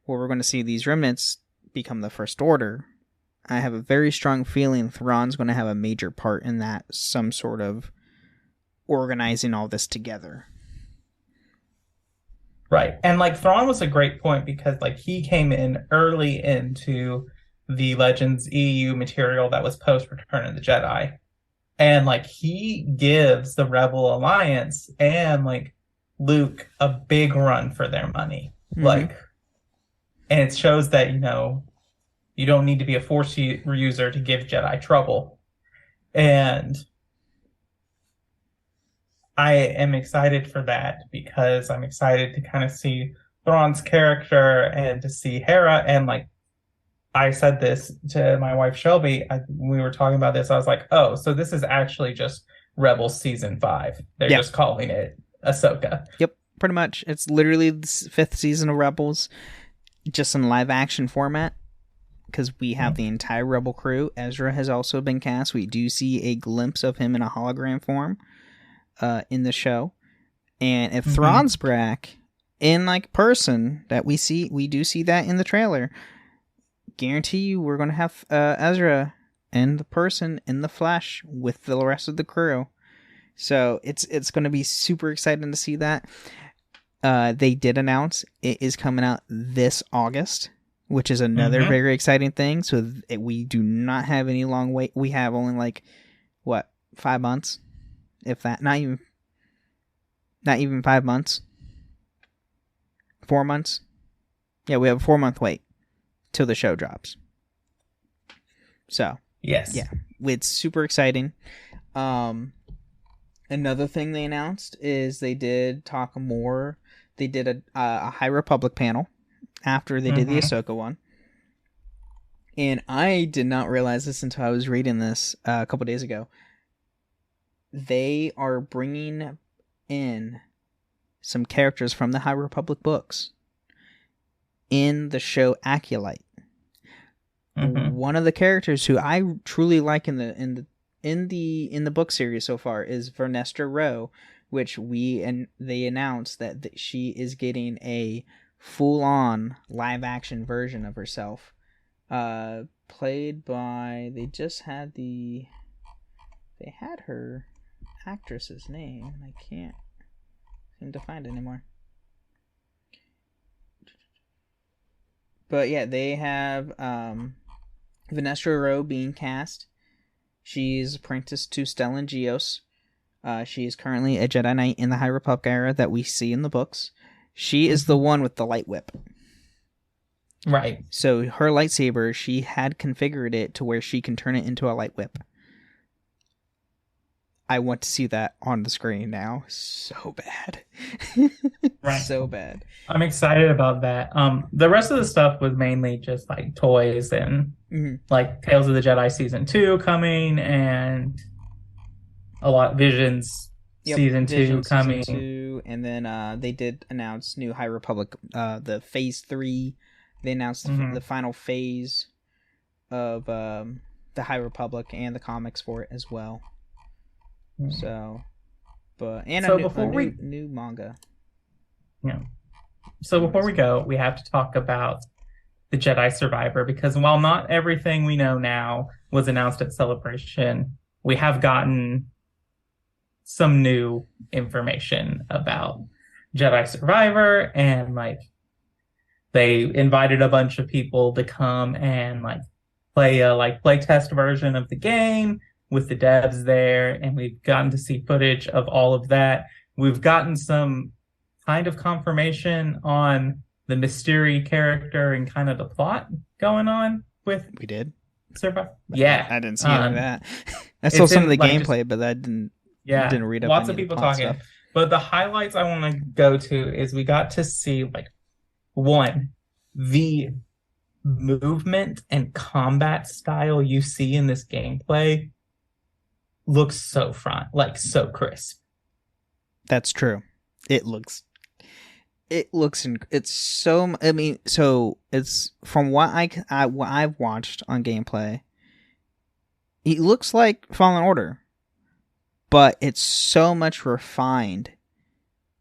where we're going to see these remnants become the First Order. I have a very strong feeling Thrawn's going to have a major part in that, some sort of organizing all this together. Right. And like Thrawn was a great point because like he came in early into the Legends EU material that was post Return of the Jedi. And like he gives the Rebel Alliance and like Luke a big run for their money. Mm-hmm. Like, and it shows that, you know, you don't need to be a Force user to give Jedi trouble. And I am excited for that because I'm excited to kind of see Thrawn's character and to see Hera. And like I said this to my wife Shelby, we were talking about this. I was like, oh, so this is actually just Rebels season 5. They're just calling it Ahsoka. Yep, pretty much. It's literally the 5th season of Rebels, just in live action format. Because we have the entire Rebel crew. Ezra has also been cast. We do see a glimpse of him in a hologram form in the show. And if Thrawn's back in like person, that we do see that in the trailer. Guarantee you we're going to have Ezra and the person in the flesh with the rest of the crew. So it's going to be super exciting to see that. They did announce it is coming out this August, which is another very exciting thing. So we do not have any long wait. We have only like, 5 months? If that, not even 5 months. 4 months? Yeah, we have a 4-month wait till the show drops. So, yes. Yeah, it's super exciting. Another thing they announced is they did talk more. They did a High Republic panel after they did the Ahsoka one. And I did not realize this until I was reading this a couple days ago. They are bringing in some characters from the High Republic books in the show Acolyte. One of the characters who I truly like in the book series so far is Vernestra Rowe, which they announced that she is getting a full-on live-action version of herself, played by, they had her actress's name, and I can't seem to find it anymore. But yeah, they have Vernestra Rowe being cast. She's apprenticed to Stellan Gios. She is currently a Jedi Knight in the High Republic era that we see in the books. She is the one with the light whip. Right. So her lightsaber, she had configured it to where she can turn it into a light whip. I want to see that on the screen now so bad. Right. So bad. I'm excited about that. The rest of the stuff was mainly just like toys and like Tales of the Jedi Season 2 coming and a lot Visions Season 2 coming. Season 2, and then they did announce new High Republic, the Phase 3. They announced the final phase of the High Republic and the comics for it as well. So, but and so a new manga. Yeah. So before we go, we have to talk about the Jedi Survivor, because while not everything we know now was announced at Celebration, we have gotten some new information about Jedi Survivor, and like they invited a bunch of people to come and like play a play test version of the game with the devs there, and we've gotten to see footage of all of that. We've gotten some kind of confirmation on the Mystery character and kind of the plot going on with. We did. Survive. Yeah, I didn't see any of that. I saw some of the gameplay, but I didn't read up. Lots of people talking. Stuff. But the highlights I want to go to is we got to see like one, the movement and combat style you see in this gameplay looks so so crisp. That's true. It's so, I mean, so it's from what what I've watched on gameplay, it looks like Fallen Order, but it's so much refined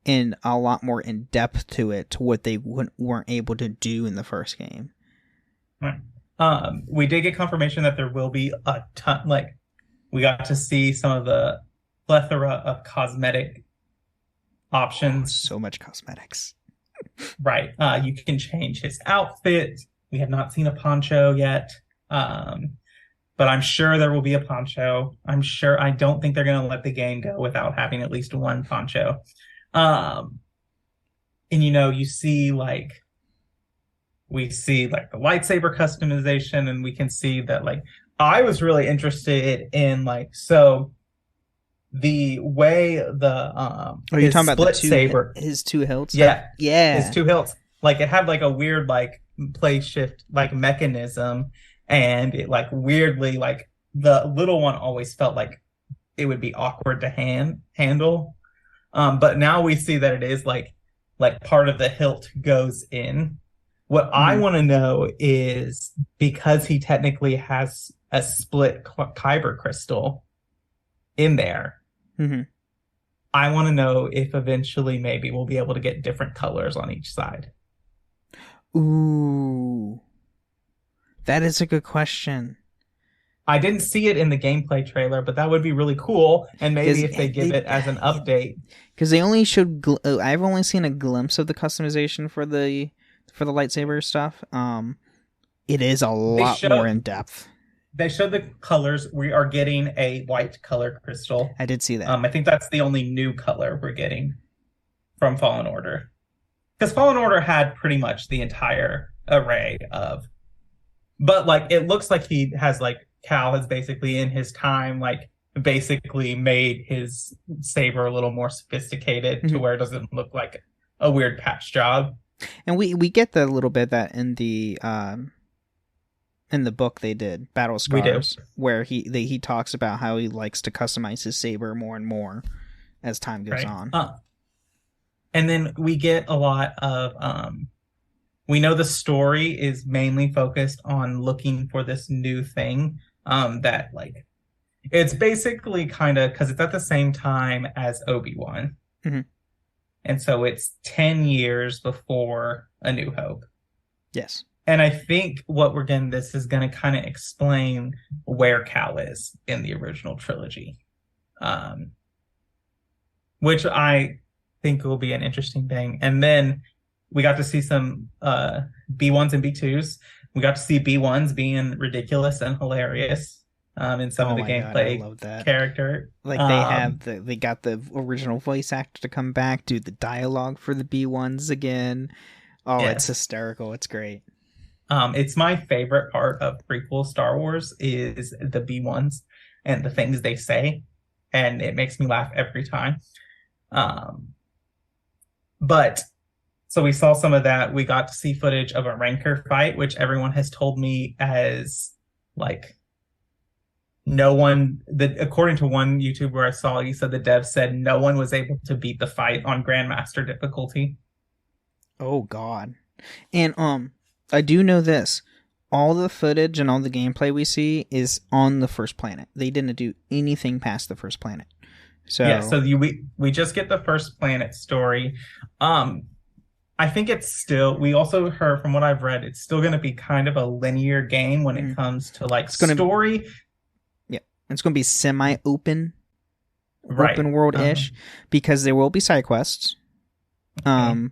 and a lot more in depth to it, to what they weren't able to do in the first game. Right. We did get confirmation that there will be a ton, like, we got to see some of the plethora of cosmetic options. So much cosmetics. Right. You can change his outfit. We have not seen a poncho yet. But I'm sure there will be a poncho. I don't think they're going to let the game go without having at least one poncho. And you see we see the lightsaber customization, and we can see that I was really interested in so the way the you're talking about the saber, his two hilts? Yeah. Yeah. His two hilts. It had a weird play shift mechanism, and it weirdly the little one always felt like it would be awkward to handle. But now we see that it is part of the hilt goes in. What I want to know is, because he technically has a split kyber crystal in there, I want to know if eventually maybe we'll be able to get different colors on each side. Ooh. That is a good question. I didn't see it in the gameplay trailer, but that would be really cool. And maybe if they give it as an update. Because they only showed... I've only seen a glimpse of the customization for the lightsaber stuff. It is a lot more in depth. They showed the colors. We are getting a white color crystal. I did see that. I think that's the only new color we're getting from Fallen Order. Because Fallen Order had pretty much the entire array of... But, it looks like he has, Cal has basically, in his time, basically made his saber a little more sophisticated to where it doesn't look like a weird patch job. And we get that a little bit that in the book they did, Battle Scars, where he talks about how he likes to customize his saber more and more as time goes on. And then we get a lot of... we know the story is mainly focused on looking for this new thing that it's basically kind of, because it's at the same time as Obi-Wan. And so it's 10 years before A New Hope. Yes. And I think what we're getting, this is going to kind of explain where Cal is in the original trilogy. Which I think will be an interesting thing. And then we got to see some B1s and B2s. We got to see B1s being ridiculous and hilarious in some of the gameplay. God, I love that character. They got the original voice actor to come back, do the dialogue for the B1s again. Oh, yes. It's hysterical. It's great. It's my favorite part of prequel Star Wars is the B1s and the things they say, and it makes me laugh every time. But so we saw some of that. We got to see footage of a Rancor fight, which everyone has told me as no one, according to one YouTuber I saw, he said the dev said no one was able to beat the fight on Grandmaster difficulty. Oh God. And I do know this. All the footage and all the gameplay we see is on the first planet. They didn't do anything past the first planet. So yeah, so we just get the first planet story. I think it's still, we also heard from what I've read, it's still going to be kind of a linear game when it comes to story. Yeah, it's going to be semi-open, right. Open world-ish, because there will be side quests. Okay.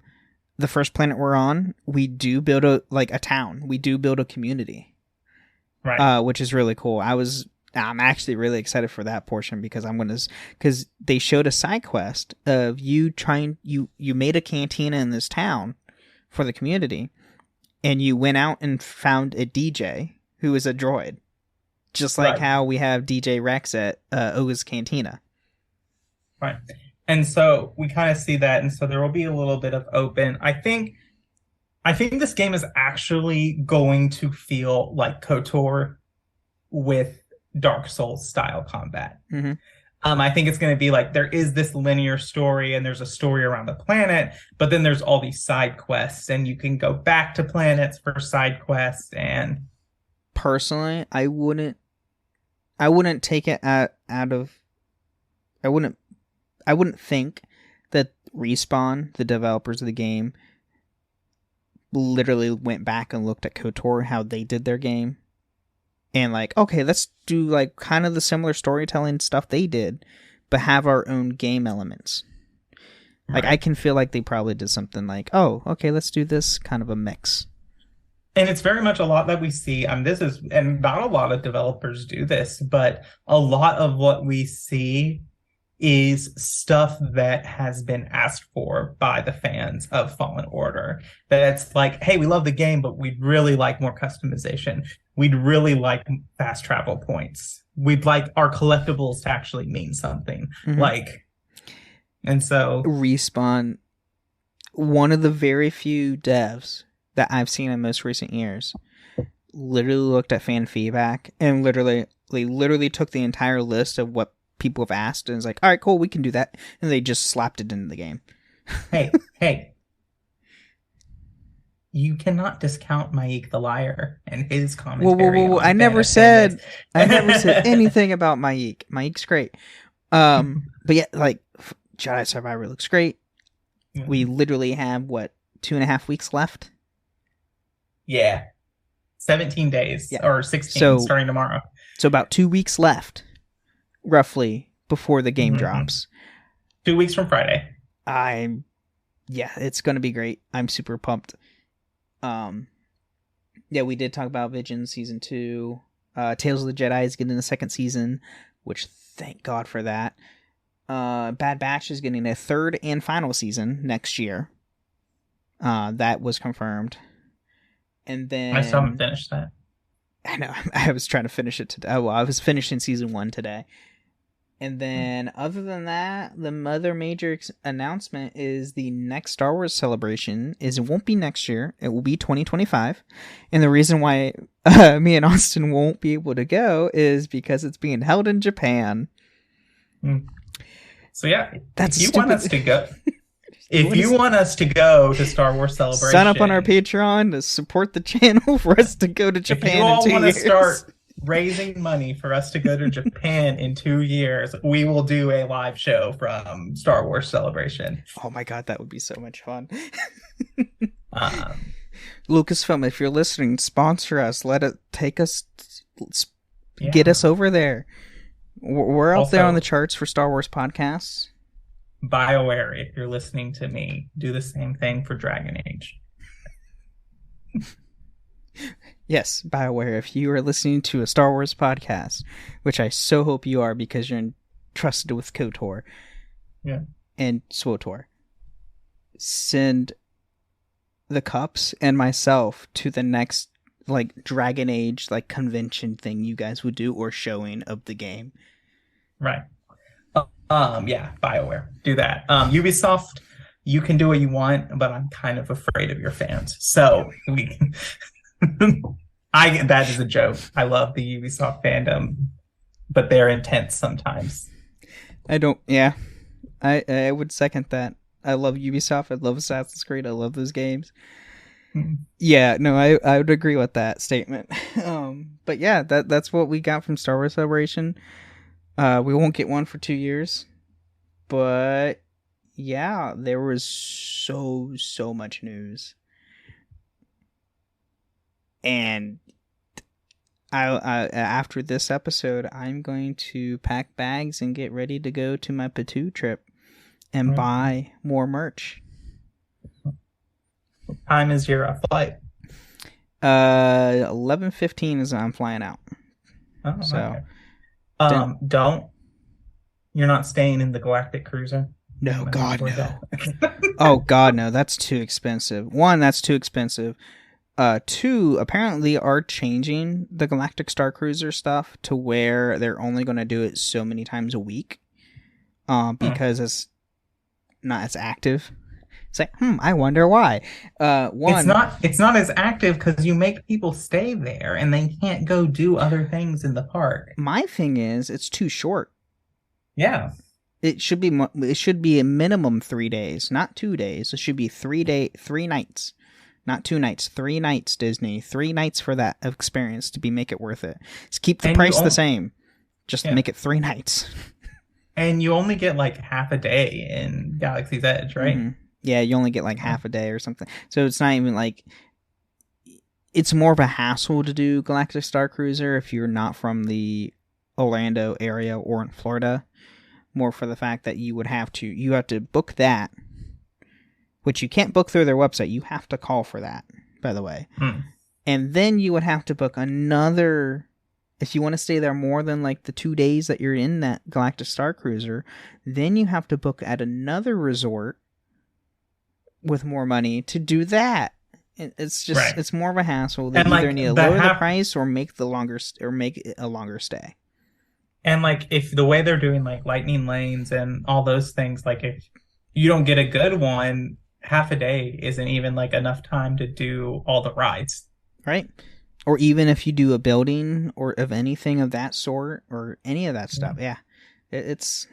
The first planet we're on, we do build a town. We do build a community, right? Which is really cool. I'm actually really excited for that portion because because they showed a side quest of you made a cantina in this town for the community, and you went out and found a DJ who is a droid, just like how we have DJ Rex at Oga's Cantina. Right. And so we kind of see that, and so there will be a little bit of open. I think I think this game is actually going to feel like KOTOR with Dark Souls style combat. Mm-hmm. I think it's going to be like there is this linear story and there's a story around the planet, but then there's all these side quests and you can go back to planets for side quests. And personally, I wouldn't take it out of. I wouldn't think that Respawn, the developers of the game, literally went back and looked at KOTOR, how they did their game, and like, okay, let's do like kind of the similar storytelling stuff they did, but have our own game elements. Like, I can feel like they probably did something like, oh, okay, let's do this kind of a mix. And it's very much a lot that we see. And not a lot of developers do this, but a lot of what we see is stuff that has been asked for by the fans of Fallen Order. That it's like, hey, we love the game, but we'd really like more customization. We'd really like fast travel points. We'd like our collectibles to actually mean something. Mm-hmm. And so Respawn, one of the very few devs that I've seen in most recent years, literally looked at fan feedback and literally took the entire list of what people have asked and is like, all right, cool, we can do that, and they just slapped it into the game. hey, you cannot discount Maik the Liar and his commentary. Whoa. I never said anything about Maik. Maik's great. But yeah, like, Jedi Survivor looks great. We literally have 2.5 weeks left. Yeah, 17 days or 16 starting tomorrow. So about 2 weeks left, roughly, before the game drops. 2 weeks from Friday. It's gonna be great. I'm super pumped. We did talk about Vision Season 2. Tales of the Jedi is getting a second season, which thank God for that. Bad Batch is getting a third and final season next year. That was confirmed. And then I still haven't finished that. I know. I was trying to finish it today. I was finishing season 1 today. And then, other than that, the other major announcement is the next Star Wars celebration it won't be next year. It will be 2025. And the reason why me and Austin won't be able to go is because it's being held in Japan. So yeah, that's if you stupid. want us to go, if you want us to go to Star Wars Celebration, sign up on our Patreon to support the channel for us to go to Japan. If you all want to start raising money for us to go to Japan in 2 years, we will do a live show from Star Wars Celebration. Oh my God, that would be so much fun. Lucasfilm, if you're listening, sponsor us. Let it take us, get us over there. We're out there on the charts for Star Wars podcasts. BioWare, if you're listening to me, do the same thing for Dragon Age. Yes, BioWare, if you are listening to a Star Wars podcast, which I so hope you are because you're entrusted with KOTOR and SWOTOR, send the cups and myself to the next Dragon Age convention thing you guys would do, or showing of the game. Right. BioWare, do that. Ubisoft, you can do what you want, but I'm kind of afraid of your fans, so we can. That is a joke. I love the Ubisoft fandom, but they're intense sometimes. I would second that. I love Ubisoft. I love Assassin's Creed. I love those games. Yeah, no, I would agree with that statement. But yeah, that's what we got from Star Wars Celebration. We won't get one for 2 years, but yeah, there was so much news, and I after this episode, I'm going to pack bags and get ready to go to my Patu trip and buy more merch. What time is your flight? 11:15 is I'm flying out. Oh, so okay. You're not staying in the Galactic Cruiser? No, God, no. Oh, God, no. That's too expensive. One, that's too expensive. Two, apparently are changing the Galactic Star Cruiser stuff to where they're only going to do it so many times a week. Because it's not as active. It's like, I wonder why. It's not as active because you make people stay there and they can't go do other things in the park. My thing is, it's too short. Yeah. It should be a minimum 3 days, not 2 days. It should be 3 nights. Not 2 nights, 3 nights, Disney. 3 nights for that experience to make it worth it. Just keep the price the same. Just make it 3 nights. And you only get like half a day in Galaxy's Edge, right? Mm-hmm. Yeah, you only get like half a day or something. So it's not even like... It's more of a hassle to do Galactic Star Cruiser if you're not from the Orlando area or in Florida. More for the fact that you have to book that, which you can't book through their website. You have to call for that, by the way. And then you would have to book another, if you want to stay there more than like the 2 days that you're in that Galactic Star Cruiser, then you have to book at another resort with more money to do that. It's just, It's more of a hassle. They either need to lower the price or make it a longer stay. And like, if the way they're doing like lightning lanes and all those things, like if you don't get a good one, half a day isn't even like enough time to do all the rides. Right. Or even if you do a building or of anything of that sort or any of that stuff. Yeah. It's,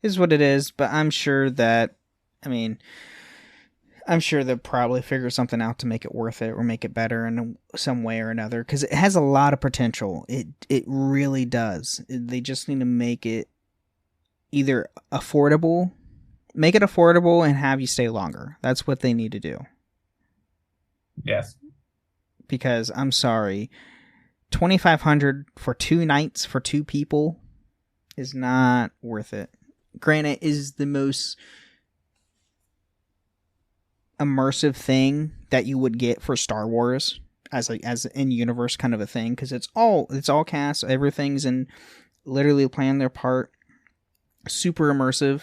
is what it is. But I'm sure they'll probably figure something out to make it worth it or make it better in some way or another, because it has a lot of potential. It really does. They just need to make it either affordable, and have you stay longer. That's what they need to do. Yes. Because I'm sorry, $2,500 for 2 nights for 2 people is not worth it. Granted, it is the most immersive thing that you would get for Star Wars as in universe kind of a thing, because it's all cast, everything's in literally playing their part, super immersive.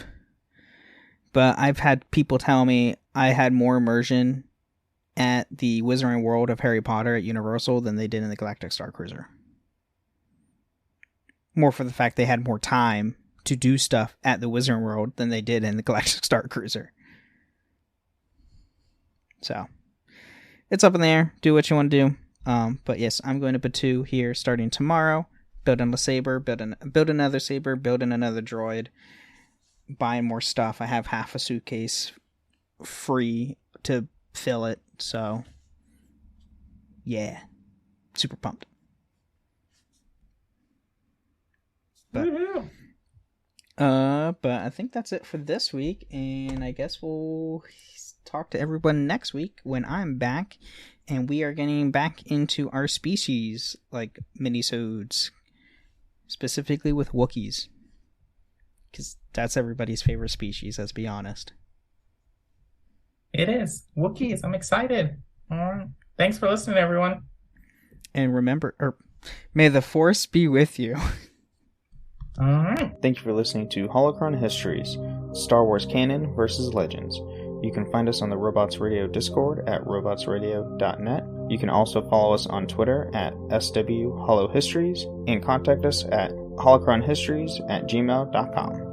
But I've had people tell me I had more immersion at the Wizarding World of Harry Potter at Universal than they did in the Galactic Star Cruiser. More for the fact they had more time to do stuff at the Wizarding World than they did in the Galactic Star Cruiser. So, it's up in the air. Do what you want to do. But yes, I'm going to Batuu here starting tomorrow. Building a saber, build another saber, building another droid, buying more stuff. I have half a suitcase free to fill it. So, yeah. Super pumped. But I think that's it for this week. And I guess we'll talk to everyone next week when I'm back, and we are getting back into our species like minisodes, specifically with Wookiees, because that's everybody's favorite species. Let's be honest. It is Wookiees. I'm excited. All right. Thanks for listening, everyone. And remember, may the Force be with you. All right. Thank you for listening to Holocron Histories, Star Wars Canon versus Legends. You can find us on the Robots Radio Discord at robotsradio.net. You can also follow us on Twitter at SWHoloHistories and contact us at holocronhistories@gmail.com.